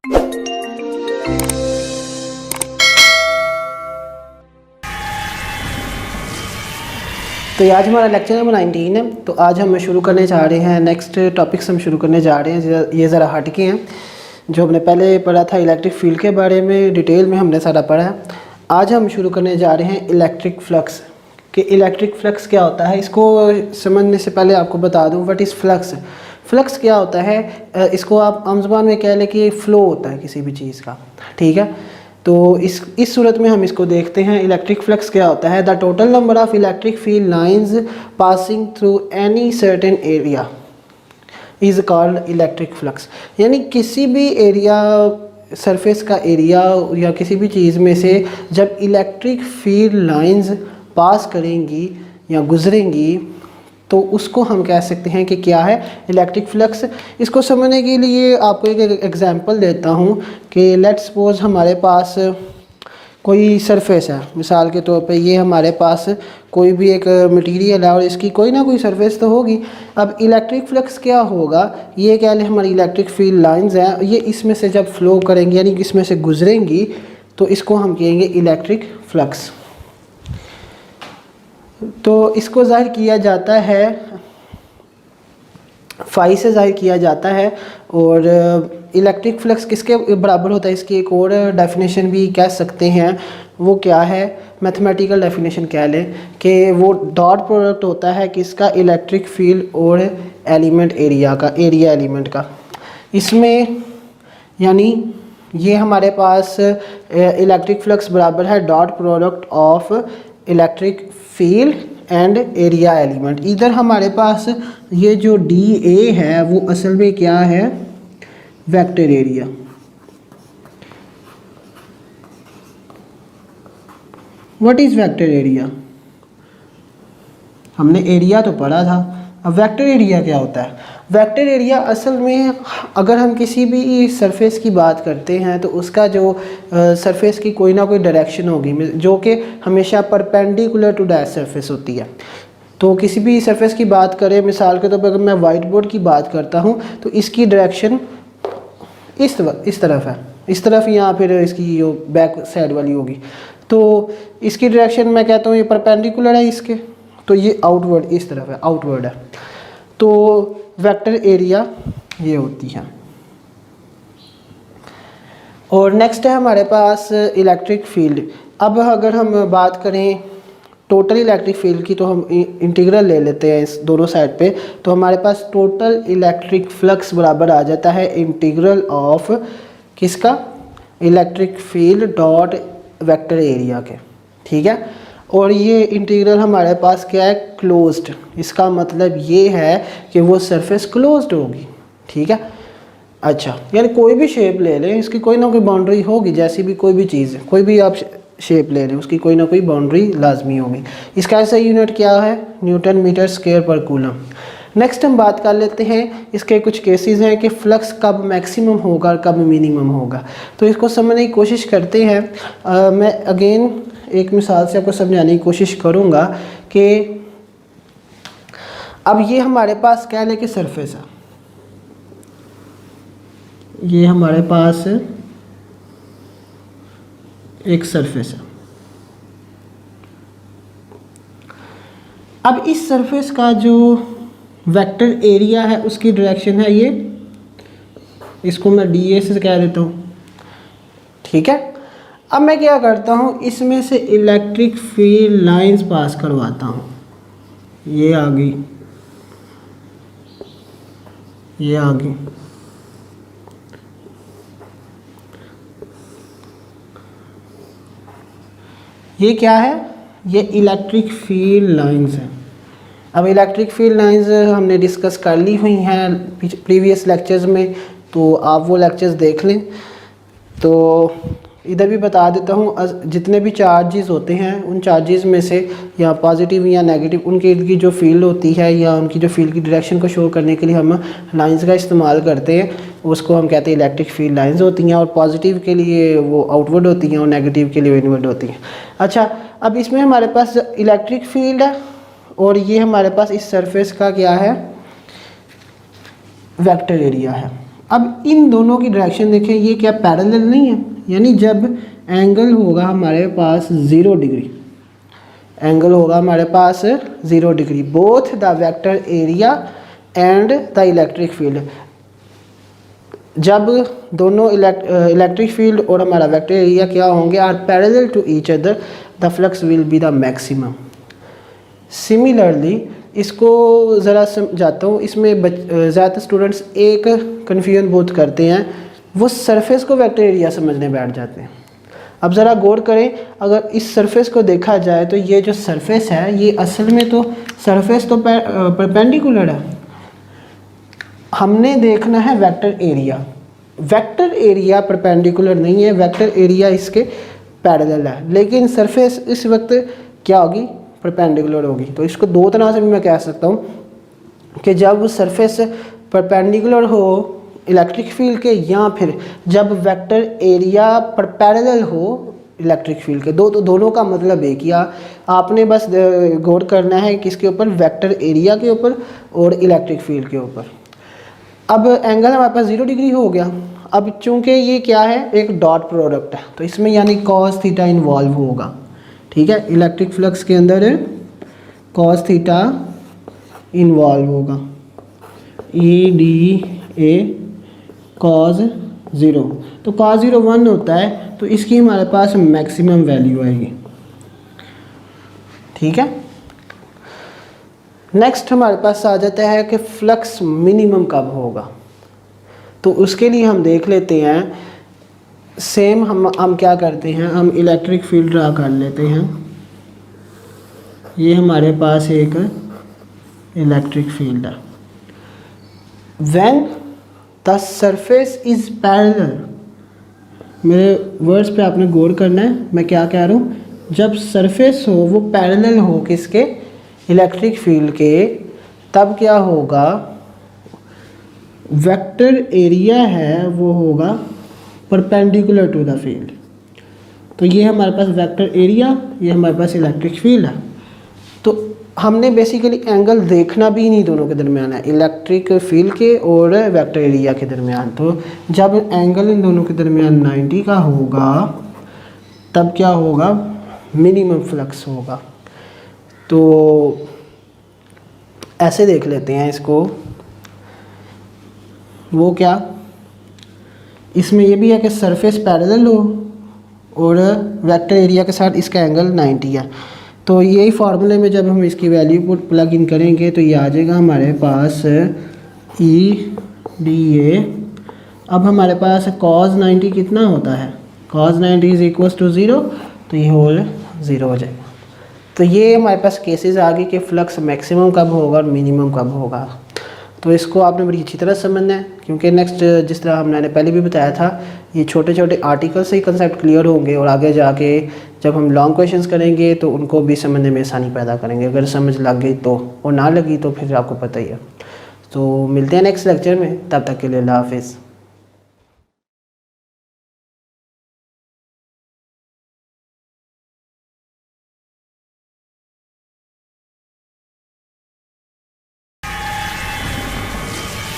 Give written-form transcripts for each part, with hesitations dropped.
तो आज हमारा लेक्चर नंबर 19 है। तो आज हम शुरू करने जा रहे हैं, नेक्स्ट टॉपिक्स हम शुरू करने जा रहे हैं। ये ज़रा हटके हैं, जो हमने पहले पढ़ा था इलेक्ट्रिक फील्ड के बारे में डिटेल में हमने सारा पढ़ा है। आज हम शुरू करने जा रहे हैं इलेक्ट्रिक फ्लक्स कि इलेक्ट्रिक फ्लक्स क्या होता है। इसको समझने से पहले आपको बता दूं व्हाट इज़ फ्लक्स। फ्लक्स क्या होता है, इसको आप आम ज़बान में कह लें कि फ़्लो होता है किसी भी चीज़ का, ठीक है। तो इस सूरत में हम इसको देखते हैं। इलेक्ट्रिक फ्लक्स क्या होता है, the total number of electric field lines passing through any certain area is called electric flux. यानी किसी भी एरिया, सरफेस का एरिया या किसी भी चीज़ में से जब इलेक्ट्रिक फील्ड लाइंस पास करेंगी या गुजरेंगी तो उसको हम कह सकते हैं कि क्या है, इलेक्ट्रिक फ्लक्स। इसको समझने के लिए आपको एक एग्जांपल देता हूँ कि लेट्स सपोज हमारे पास कोई सरफेस है। मिसाल के तौर पे ये हमारे पास कोई भी एक मटेरियल है और इसकी कोई ना कोई सरफेस तो होगी। अब इलेक्ट्रिक फ्लक्स क्या होगा, ये कह लें हमारी इलेक्ट्रिक फील्ड लाइंस हैं, ये इसमें से जब फ्लो करेंगी यानी कि इसमें से गुजरेंगी तो इसको हम कहेंगे इलेक्ट्रिक फ्लक्स। तो इसको ज़ाहिर किया जाता है, फाई से ज़ाहिर किया जाता है। और इलेक्ट्रिक फ्लक्स किसके बराबर होता है, इसकी एक और डेफिनेशन भी कह सकते हैं। वो क्या है, मैथमेटिकल डेफिनेशन कह लें कि वो डॉट प्रोडक्ट होता है किसका, इलेक्ट्रिक फील्ड और एलिमेंट एरिया का, एरिया एलिमेंट का। इसमें यानी ये हमारे पास इलेक्ट्रिक फ्लक्स बराबर है dot product of electric field and area element. इधर हमारे पास ये जो डी ए है वो असल में क्या है, vector area. What is vector area, हमने एरिया तो पढ़ा था, अब वेक्टर एरिया क्या होता है। वेक्टर एरिया असल में अगर हम किसी भी सरफेस की बात करते हैं तो उसका जो सरफेस की कोई ना कोई डायरेक्शन होगी जो कि हमेशा परपेंडिकुलर टू दैट सरफेस होती है। तो किसी भी सरफेस की बात करें, मिसाल के तौर पर अगर मैं वाइट बोर्ड की बात करता हूँ तो इसकी डायरेक्शन इस तरफ है, इस तरफ, या फिर इसकी जो बैक साइड वाली होगी तो इसकी डायरेक्शन मैं कहता हूँ ये परपेंडिकुलर है इसके, तो ये आउटवर्ड इस तरफ है, आउटवर्ड है। तो वेक्टर एरिया ये होती है। और नेक्स्ट है हमारे पास इलेक्ट्रिक फील्ड। अब अगर हम बात करें टोटल इलेक्ट्रिक फील्ड की तो हम इंटीग्रल ले लेते हैं इस दोनों साइड पे, तो हमारे पास टोटल इलेक्ट्रिक फ्लक्स बराबर आ जाता है इंटीग्रल ऑफ किसका, electric field dot vector area के, ठीक है। और ये इंटीग्रल हमारे पास क्या है, क्लोज्ड। इसका मतलब ये है कि वो सरफेस क्लोज्ड होगी, ठीक है। अच्छा, यानी कोई भी शेप ले लें, इसकी कोई ना कोई बाउंड्री होगी, जैसी भी कोई भी चीज़, कोई भी आप शेप ले लें उसकी कोई ना कोई बाउंड्री लाजमी होगी। इसका ऐसा यूनिट क्या है, न्यूटन मीटर स्क्वायर पर कूलम। नेक्स्ट हम बात कर लेते हैं, इसके कुछ केसेस हैं कि फ्लक्स कब मैक्सिमम होगा और कब मिनिमम होगा। तो इसको समझने की कोशिश करते हैं। मैं अगेन एक मिसाल से आपको समझाने की कोशिश करूँगा कि अब ये हमारे पास कह लें कि सरफेस है, ये हमारे पास एक सरफेस है। अब इस सरफेस का जो वेक्टर एरिया है उसकी डायरेक्शन है ये, इसको मैं डी ए से कह देता हूँ, ठीक है। अब मैं क्या करता हूँ, इसमें से इलेक्ट्रिक फील्ड लाइंस पास करवाता हूँ, ये आ गई, ये आ गई, ये क्या है, ये इलेक्ट्रिक फील्ड लाइंस है। अब इलेक्ट्रिक फील्ड लाइंस हमने डिस्कस कर ली हुई हैं प्रीवियस लेक्चर्स में, तो आप वो लेक्चर्स देख लें। तो इधर भी बता देता हूँ, जितने भी चार्जेस होते हैं उन चार्जेस में से या पॉजिटिव या नेगेटिव उनकी की जो फील्ड होती है या उनकी जो फील्ड की डायरेक्शन को शो करने के लिए हम लाइंस का इस्तेमाल करते हैं, उसको हम कहते हैं इलेक्ट्रिक फील्ड लाइंस होती हैं। और पॉजिटिव के लिए वो आउटवर्ड होती हैं और नेगेटिव के लिए इनवर्ड होती हैं। अच्छा, अब इसमें हमारे पास इलेक्ट्रिक फील्ड है और ये हमारे पास इस सरफेस का क्या है, वेक्टर एरिया है। अब इन दोनों की डायरेक्शन देखें, ये क्या पैरेलल नहीं है, यानी जब एंगल होगा हमारे पास 0 डिग्री, एंगल होगा हमारे पास 0 degree, both the vector area and the electric field, जब दोनों इलेक्ट्रिक फील्ड और हमारा वेक्टर एरिया क्या होंगे, are parallel to each other, the flux will be the maximum. Similarly इसको ज़रा समझाता हूँ, इसमें ज़्यादातर स्टूडेंट्स एक कन्फ्यूजन बहुत करते हैं, वो सरफेस को वेक्टर एरिया समझने बैठ जाते हैं। अब ज़रा गौर करें, अगर इस सरफेस को देखा जाए तो ये जो सरफेस है ये असल में तो सरफेस तो परपेंडिकुलर है, हमने देखना है vector area. Vector area perpendicular नहीं है, वेक्टर एरिया इसके पैरेलल है, लेकिन सरफेस इस वक्त क्या होगी, परपेंडिकुलर होगी। तो इसको दो तरह से भी मैं कह सकता हूँ कि जब सरफेस परपेंडिकुलर हो इलेक्ट्रिक फील्ड के, या फिर जब वेक्टर एरिया पर पैरेलल हो इलेक्ट्रिक फील्ड के, तो दोनों का मतलब एक ही। आपने बस गौर करना है किसके ऊपर, वेक्टर एरिया के ऊपर और इलेक्ट्रिक फील्ड के ऊपर। अब एंगल हमारे पास 0 डिग्री हो गया। अब चूंकि ये क्या है, एक डॉट प्रोडक्ट है, तो इसमें यानी कॉस थीटा इन्वॉल्व होगा, ठीक है। इलेक्ट्रिक फ्लक्स के अंदर कॉस थीटा इन्वॉल्व होगा, ई डी ए कॉस 0, तो कॉस 0 1 होता है, तो इसकी हमारे पास मैक्सिमम वैल्यू आएगी, ठीक है। नेक्स्ट हमारे पास आ जाता है कि फ्लक्स मिनिमम कब होगा, तो उसके लिए हम देख लेते हैं। सेम हम क्या करते हैं, हम इलेक्ट्रिक फील्ड ड्रा कर लेते हैं। ये हमारे पास एक इलेक्ट्रिक फील्ड है। When the surface is parallel, मेरे वर्ड्स पे आपने गौर करना है, मैं क्या कह रहा हूँ, जब सरफेस हो वो पैरेलल हो किसके, इलेक्ट्रिक फील्ड के, तब क्या होगा, वेक्टर एरिया है वो होगा परपेंडिकुलर टू द फील्ड। तो ये हमारे पास वेक्टर एरिया, ये हमारे पास इलेक्ट्रिक फील्ड है। तो हमने बेसिकली एंगल देखना भी नहीं दोनों के दरमियान है, इलेक्ट्रिक फील्ड के और वेक्टर एरिया के दरमियान। तो जब एंगल इन दोनों के दरमियान 90 का होगा तब क्या होगा, मिनिमम फ्लक्स होगा। तो ऐसे देख लेते हैं इसको, वो क्या, इसमें ये भी है कि सरफेस पैरेलल हो और वेक्टर एरिया के साथ इसका एंगल 90 है। तो यही फार्मूले में जब हम इसकी वैल्यू पुट प्लग इन करेंगे तो ये आ जाएगा हमारे पास ई डी ए। अब हमारे पास cos 90 कितना होता है, cos 90 इज इक्वल्स टू 0, तो ये होल 0 हो जाएगा। तो ये हमारे पास केसेस आ गए कि फ्लक्स मैक्सिमम कब होगा और मिनिमम कब होगा। तो इसको आपने बड़ी अच्छी तरह समझना है, क्योंकि नेक्स्ट जिस तरह हमने पहले भी बताया था, ये छोटे छोटे आर्टिकल से ही कंसेप्ट क्लियर होंगे और आगे जाके जब हम लॉन्ग क्वेश्चंस करेंगे तो उनको भी समझने में आसानी पैदा करेंगे। अगर समझ लग गई तो, और ना लगी तो फिर आपको पता ही है। तो मिलते हैं नेक्स्ट लेक्चर में, तब तक के लिए अल्लाह हाफिज़।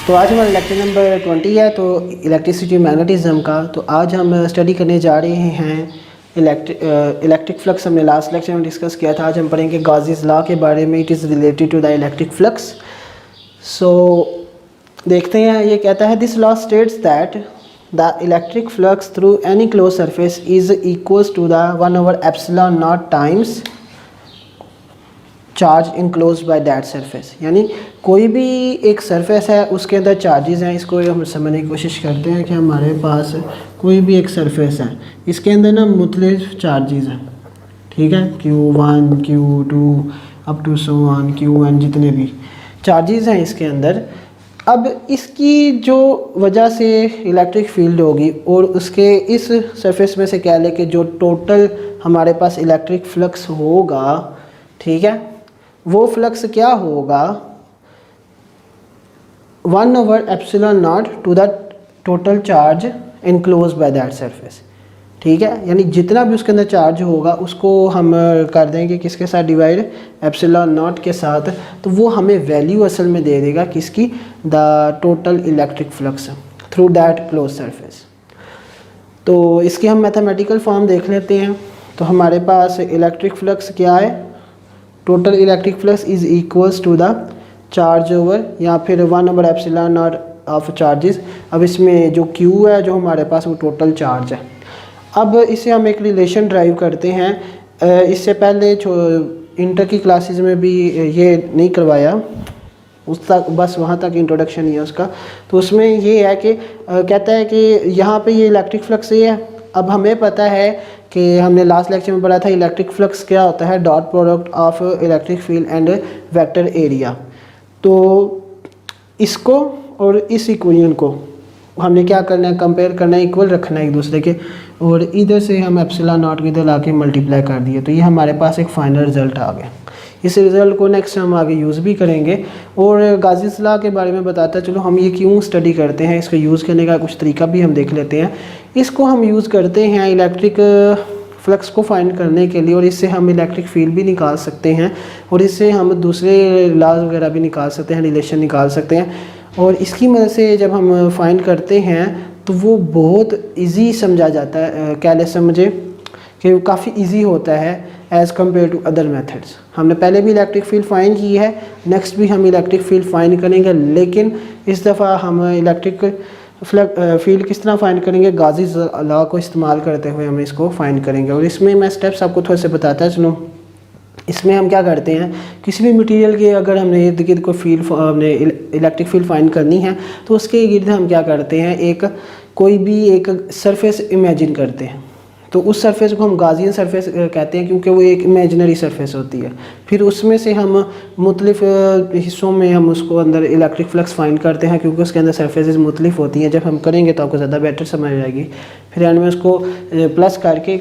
तो आज हमारा लेक्चर नंबर 20 है, तो इलेक्ट्रिसिटी मैग्नेटिज्म का। तो आज हम स्टडी करने जा रहे हैं इलेक्ट्रिक फ्लक्स। हमने लास्ट लेक्चर में डिस्कस किया था, आज हम पढ़ेंगे गॉसेस लॉ के बारे में। It is related to the electric flux. So देखते हैं, ये कहता है this law states that the electric flux through any close surface is equals to the 1/ε0 times charge enclose by that surface. यानी कोई भी एक सरफेस है उसके अंदर चार्जेस हैं। इसको हम समझने की कोशिश करते हैं कि हमारे पास कोई भी एक सरफेस है, इसके अंदर ना मुख्तलिफ चार्जेस हैं, ठीक है, Q1 Q2 up to so on Qn, जितने भी चार्जेस हैं इसके अंदर। अब इसकी जो वजह से इलेक्ट्रिक फील्ड होगी और उसके इस सरफेस में से कह लें कि जो टोटल हमारे पास इलेक्ट्रिक फ्लक्स होगा, ठीक है, वो फ्लक्स क्या होगा, 1/ε0 to the total charge enclose by that surface, ठीक है। यानी जितना भी उसके अंदर चार्ज होगा उसको हम कर देंगे किसके साथ डिवाइड, ε0 के साथ। तो वो हमें वैल्यू असल में दे देगा किसकी, the total electric flux. Through that close surface. तो इसकी हम मैथमेटिकल फॉर्म देख लेते हैं। तो हमारे पास इलेक्ट्रिक फ्लक्स क्या है, total electric flux is equals to the charge over या फिर 1/एप्सिलॉन नॉट ऑफ चार्जेस। अब इसमें जो Q है जो हमारे पास वो टोटल चार्ज है। अब इसे हम एक रिलेशन ड्राइव करते हैं। इससे पहले इंटर की क्लासेस में भी ये नहीं करवाया, उस तक बस वहाँ तक इंट्रोडक्शन ही है उसका। तो उसमें ये है कि कहता है कि यहाँ पे ये इलेक्ट्रिक फ्लक्स ये है। अब हमें पता है कि हमने लास्ट लेक्चर में पढ़ा था इलेक्ट्रिक फ्लक्स क्या होता है, dot product of electric field and vector area. तो इसको और इस इक्वेशन को हमने क्या करना है, कंपेयर करना है, इक्वल रखना है एक दूसरे के, और इधर से हम एप्सिलॉन नॉट की इधर ला के मल्टीप्लाई कर दिए। तो ये हमारे पास एक फाइनल रिजल्ट आ गया। इस रिज़ल्ट को नेक्स्ट हम आगे यूज़ भी करेंगे। और गाज़ीज़ लॉ के बारे में बताता चलो हम ये क्यों स्टडी करते हैं, इसको यूज़ करने का कुछ तरीका भी हम देख लेते हैं। इसको हम यूज़ करते हैं इलेक्ट्रिक फ्लक्स को फाइंड करने के लिए, और इससे हम इलेक्ट्रिक फील्ड भी निकाल सकते हैं, और इससे हम दूसरे लॉज वगैरह भी निकाल सकते हैं, रिलेशन निकाल सकते हैं। और इसकी मदद से जब हम फाइंड करते हैं तो वो बहुत इजी समझा जाता है, क्या समझे कि काफ़ी इजी होता है as compared to other methods. हमने पहले भी इलेक्ट्रिक फील्ड फाइंड की है, नेक्स्ट भी हम इलेक्ट्रिक फील्ड फाइंड करेंगे, लेकिन इस दफ़ा हम इलेक्ट्रिक फील्ड किस तरह फाइंड करेंगे, गाज़ीज़ लॉ को इस्तेमाल करते हुए हम इसको फाइंड करेंगे। और इसमें मैं स्टेप्स आपको थोड़े से बताता चलूँ। इसमें हम क्या करते हैं, किसी भी मटेरियल के अगर हमने इर्द गिर्द को फील्ड हमने इलेक्ट्रिक फील्ड फाइंड करनी है तो उसके गिर्द हम क्या करते हैं, कोई भी एक सरफेस इमेजिन करते हैं। तो उस सरफेस को हम गाज़ियन सरफेस कहते हैं क्योंकि वो एक इमेजिनरी सरफेस होती है। फिर उसमें से हम मुख्तलिफ हिस्सों में हम उसको अंदर इलेक्ट्रिक फ्लक्स फाइंड करते हैं क्योंकि उसके अंदर सरफेसेस मुख्तलिफ होती हैं। जब हम करेंगे तो आपको ज़्यादा बेटर समझ आएगी। फिर एंड में उसको प्लस करके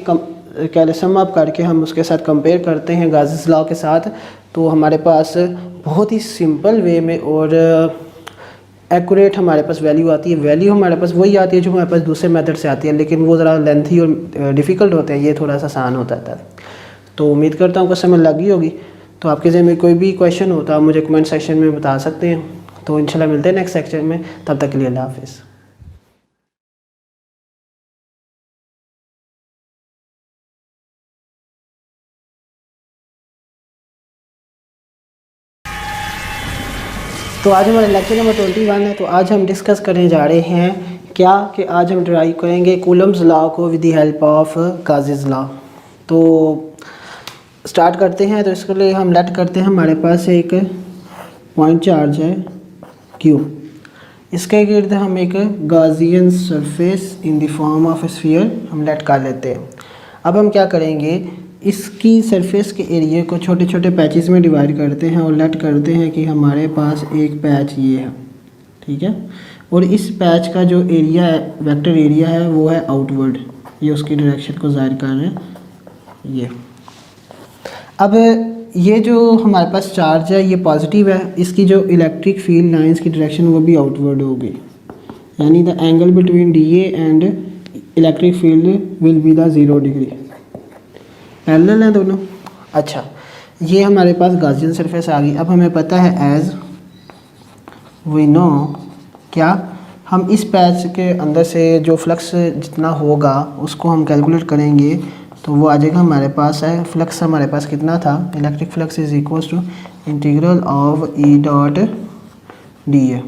सम अप करके हम उसके साथ कंपेयर करते हैं गाज़ीज़ लॉ के साथ। तो हमारे पास बहुत ही सिंपल वे में और एक्यूरेट हमारे पास वैल्यू आती है। वैल्यू हमारे पास वही आती है जो हमारे पास दूसरे मेथड से आती है, लेकिन वो ज़रा लेंथी और डिफ़िकल्ट होते हैं, ये थोड़ा सा आसान होता है। तो उम्मीद करता हूँ कुछ समझ लगी होगी। तो आपके ज़हन में कोई भी क्वेश्चन होता है आप मुझे कमेंट सेक्शन में बता सकते हैं। तो इंशाल्लाह मिलते हैं नेक्स्ट सेक्शन में, तब तक के लिए अल्लाह हाफ़िज़। तो आज हमारा लेक्चर नंबर 21 है। तो आज हम डिस्कस करने जा रहे हैं क्या कि आज हम ड्राइव करेंगे कूलम्स लॉ को with the help of Gauss's law. तो स्टार्ट करते हैं। तो इसके लिए हम लेट करते हैं, हमारे पास एक पॉइंट चार्ज है Q, इसके गिर्द हम एक Gaussian surface in the form of sphere हम लेट कर लेते हैं। अब हम क्या करेंगे, इसकी सरफेस के एरिया को छोटे छोटे पैचेस में डिवाइड करते हैं और लेट करते हैं कि हमारे पास एक पैच ये है, ठीक है। और इस पैच का जो एरिया है, वेक्टर एरिया है, वो है आउटवर्ड, ये उसकी डायरेक्शन को ज़ाहिर कर रहे हैं ये। अब ये जो हमारे पास चार्ज है ये पॉजिटिव है, इसकी जो इलेक्ट्रिक फील्ड लाइंस की डायरेक्शन वो भी आउटवर्ड होगी, यानी the angle between DA and electric field will be the 0 degree. Parallel है दोनों। अच्छा, ये हमारे पास गाज़ियन सरफेस आ गई। अब हमें पता है एज वी नो क्या, हम इस पैच के अंदर से जो फ्लक्स जितना होगा उसको हम कैलकुलेट करेंगे तो वो आ जाएगा हमारे पास है फ्लक्स हमारे पास कितना था, electric flux is equals to integral of E dot DA।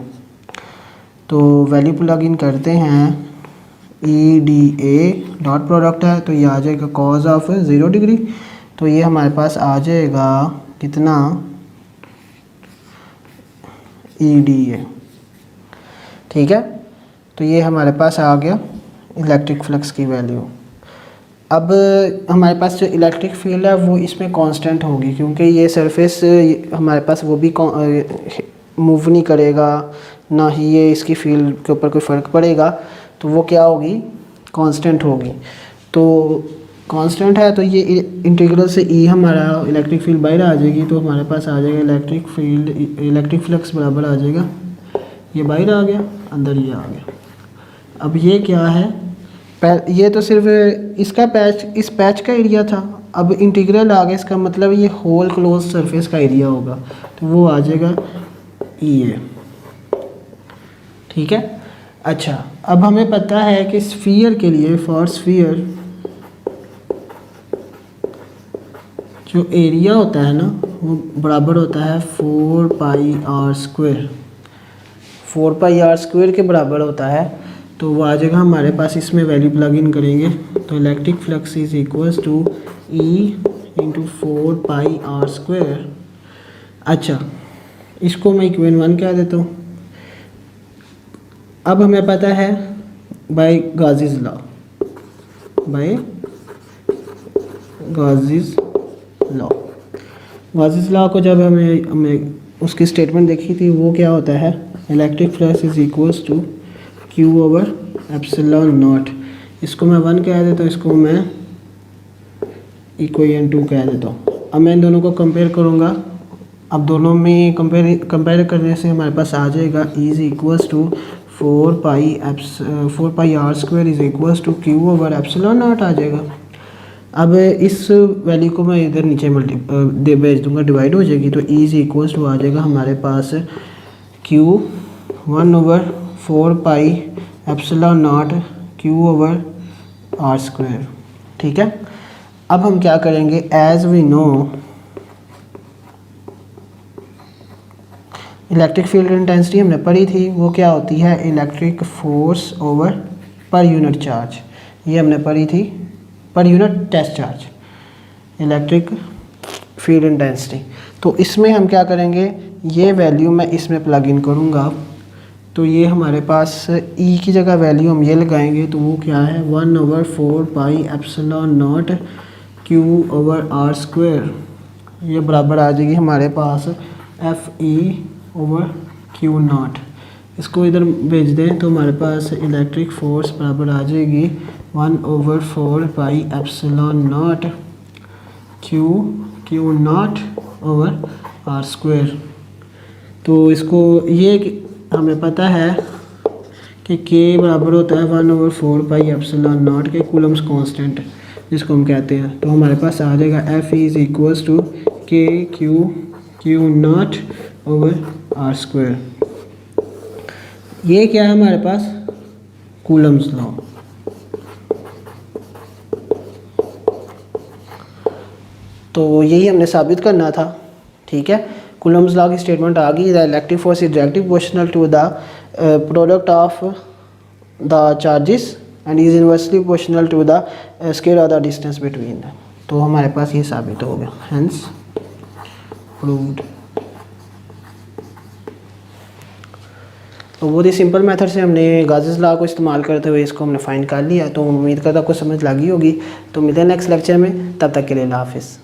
तो वैल्यू प्लग इन करते हैं, EDA डॉट प्रोडक्ट है तो ये आ जाएगा कॉज ऑफ 0 डिग्री। तो ये हमारे पास आ जाएगा कितना, EDA, ठीक है। तो ये हमारे पास आ गया इलेक्ट्रिक फ्लक्स की वैल्यू। अब हमारे पास जो इलेक्ट्रिक फील्ड है वो इसमें कांस्टेंट होगी क्योंकि ये सरफेस हमारे पास वो भी मूव नहीं करेगा, ना ही ये इसकी फील्ड के ऊपर कोई फ़र्क पड़ेगा, तो वो क्या होगी, कांस्टेंट होगी। तो कांस्टेंट है तो ये इंटीग्रल से E हमारा इलेक्ट्रिक फील्ड बाहर आ जाएगी, तो हमारे पास आ जाएगा इलेक्ट्रिक फील्ड, इलेक्ट्रिक फ्लक्स बराबर आ जाएगा, ये बाहर आ गया, अंदर ये आ गया। अब ये क्या है, ये तो सिर्फ इसका पैच, इस पैच का एरिया था। अब इंटीग्रल आ गया, इसका मतलब ये होल क्लोज सरफेस का एरिया होगा, तो वो आ जाएगा EA, ठीक है। अच्छा, अब हमें पता है कि स्फीयर के लिए, फॉर स्फीयर जो एरिया होता है ना वो बराबर होता है 4 pi r square, 4 pi r square के बराबर होता है। तो वो आ जाएगा हमारे पास, इसमें वैल्यू प्लग इन करेंगे तो electric flux is equals to E into 4 pi r square. अच्छा, इसको मैं इक्वेशन 1 कह देता हूँ। अब हमें पता है by Gauss's law, by Gauss's law, Gauss's law को जब हमें उसकी स्टेटमेंट देखी थी, वो क्या होता है, electric flux is equals to q over epsilon naught. इसको मैं 1 कह देता हूँ, इसको मैं इक्वेशन 2 कह देता हूँ। अब मैं इन दोनों को कंपेयर करूँगा। अब दोनों में कंपेयर करने से हमारे पास आ जाएगा is equals to 4 pi r square is equals to q over epsilon naught आ जाएगा। अब इस वैल्यू को मैं इधर नीचे भेज दूंगा, डिवाइड हो जाएगी, तो इज इक्वल्स टू आ जाएगा हमारे पास q 1 over 4 pi epsilon naught q over r square. ठीक है, अब हम क्या करेंगे, as we know electric field intensity हमने पढ़ी थी, वो क्या होती है, electric force over per unit charge. ये हमने पढ़ी थी, per unit test charge, electric field intensity. तो इसमें हम क्या करेंगे, ये वैल्यू मैं इसमें प्लग इन करूँगा, तो ये हमारे पास ई की जगह वैल्यू हम ये लगाएंगे, तो वो क्या है 1 over 4 pi epsilon naught q over r square. ये बराबर आ जाएगी हमारे पास F E over q naught. इसको इधर भेज दें तो हमारे पास इलेक्ट्रिक फोर्स बराबर आ जाएगी 1 over 4 pi epsilon naught q naught over r square. तो इसको ये हमें पता है कि के बराबर होता है 1 over 4 pi epsilon naught k Coulomb's constant जिसको हम कहते हैं। तो हमारे पास आ जाएगा F is equals to k q naught over r square. ये क्या है हमारे पास, कूलम्स लॉ। तो यही हमने साबित करना था। ठीक है, कूलम्स लॉ की स्टेटमेंट आ गई, the electric force is directly proportional to the product of the charges and is inversely proportional to the square of the distance between the. तो हमारे पास ये साबित हो गया, हेंस प्रूव्ड। तो बहुत ही सिंपल मेथड से हमने गाज़ीज़ लॉ को इस्तेमाल करते हुए इसको हमने फाइंड कर लिया। तो उम्मीद करता आपको समझ लगी होगी। तो मिलते हैं नेक्स्ट लेक्चर में, तब तक के लिए अल्लाह हाफ़िज़।